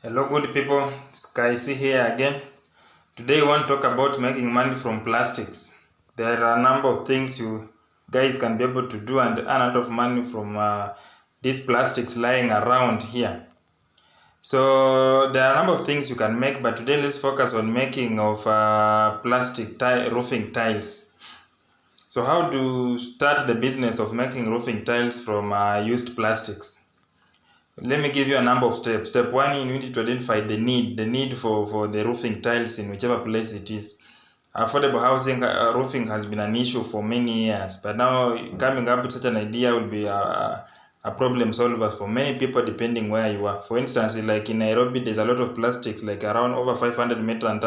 Hello good people, Sky C here again. Today we want to talk about making money from plastics. There are a number of things you guys can be able to do and earn a lot of money from these plastics lying around here. So there are a number of things you can make, but today let's focus on making of plastic roofing tiles. So how to start the business of making roofing tiles from used plastics? Let me give you a number of steps. Step 1, you need to identify the need for the roofing tiles in whichever place it is. Affordable housing, roofing has been an issue for many years, but now coming up with such an idea will be a problem solver for many people depending where you are. For instance, like in Nairobi, there's a lot of plastics, like around over 500 metric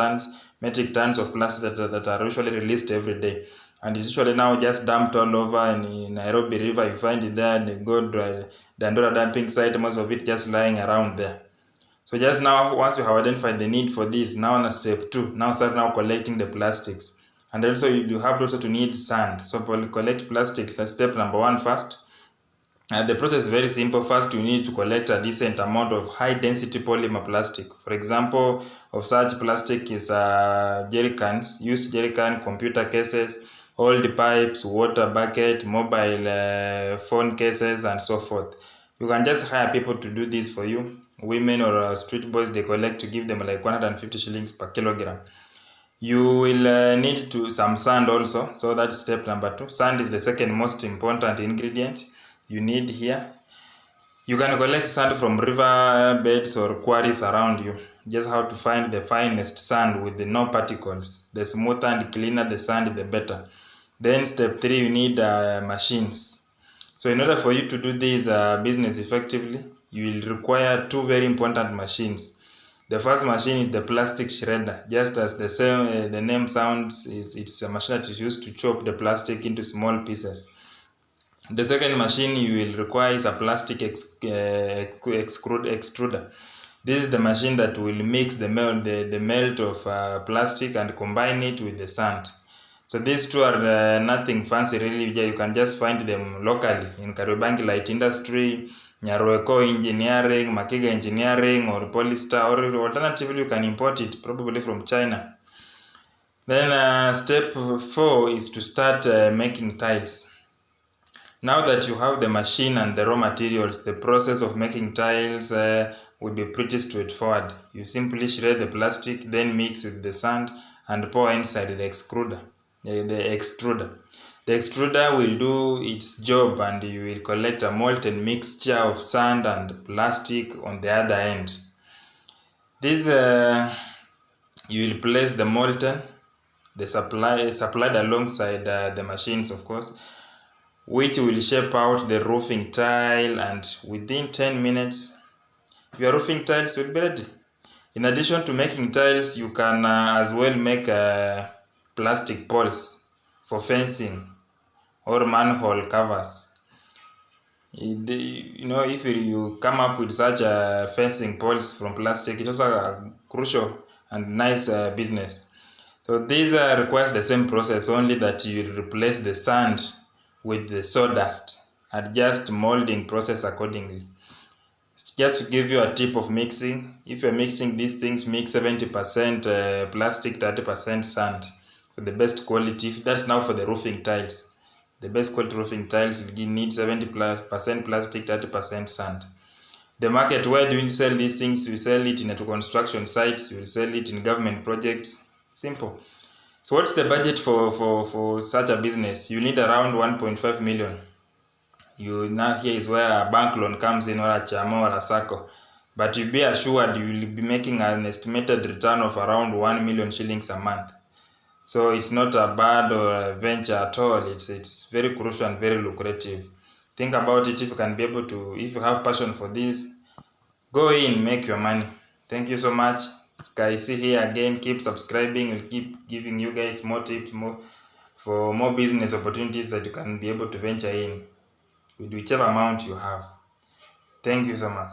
tons of plastic that are usually released every day. And it's usually now just dumped all over in Nairobi River. You find it there, and you go to Dandora dumping site, most of it just lying around there. So just now, once you have identified the need for this, now on step 2, now start now collecting the plastics. And also you have also to need sand. So collect plastics, that's step number 1 first. The process is very simple. First, you need to collect a decent amount of high density polymer plastic. For example, of such plastic is jerry cans, used jerry can, computer cases, old pipes, water bucket, mobile phone cases, and so forth. You can just hire people to do this for you. Women or street boys, they collect to give them like 150 shillings per kilogram. You will need some sand also. So that's step number 2. Sand is the second most important ingredient you need here. You can collect sand from river beds or quarries around you. Just how to find the finest sand with no particles. The smoother and cleaner the sand, the better. Then step 3, you need machines. So in order for you to do this business effectively, you will require 2 very important machines. The first machine is the plastic shredder. Just as the name sounds, it's a machine that is used to chop the plastic into small pieces. The second machine you will require is a plastic extruder. This is the machine that will mix the melt of plastic and combine it with the sand. So these two are nothing fancy really. You can just find them locally in Kariobangi Light Industry, Nyarweko Engineering, Makiga Engineering, or Polystar, or alternatively you can import it probably from China. Then step 4 is to start making tiles. Now that you have the machine and the raw materials, the process of making tiles will be pretty straightforward. You simply shred the plastic, then mix with the sand and pour inside the extruder. The extruder will do its job, and you will collect a molten mixture of sand and plastic on the other end. This you will place the molten, supplied alongside the machines, of course, which will shape out the roofing tile, and within 10 minutes your roofing tiles will be ready. In addition to making tiles, you can as well make plastic poles for fencing or manhole covers. If you come up with such fencing poles from plastic, it is a crucial and nice business. So this requires the same process, only that you will replace the sand with the sawdust. Adjust molding process accordingly. Just to give you a tip of mixing, if you're mixing these things, mix 70% plastic, 30% sand for the best quality. That's now for the roofing tiles. The best quality roofing tiles will need 70% plastic, 30% sand. The market, where do you sell these things? You sell it in construction sites, you will sell it in government projects. Simple. So what's the budget for such a business? You need around 1.5 million. Here is where a bank loan comes in, or a chama or a sacco. But you be assured you will be making an estimated return of around 1 million shillings a month. So it's not a bad or a venture at all. It's very crucial and very lucrative. Think about it. If you can be able to, if you have passion for this, go in, make your money. Thank you so much. Sky C here again. Keep subscribing. We'll keep giving you guys more tips, for more business opportunities that you can be able to venture in with whichever amount you have. Thank you so much.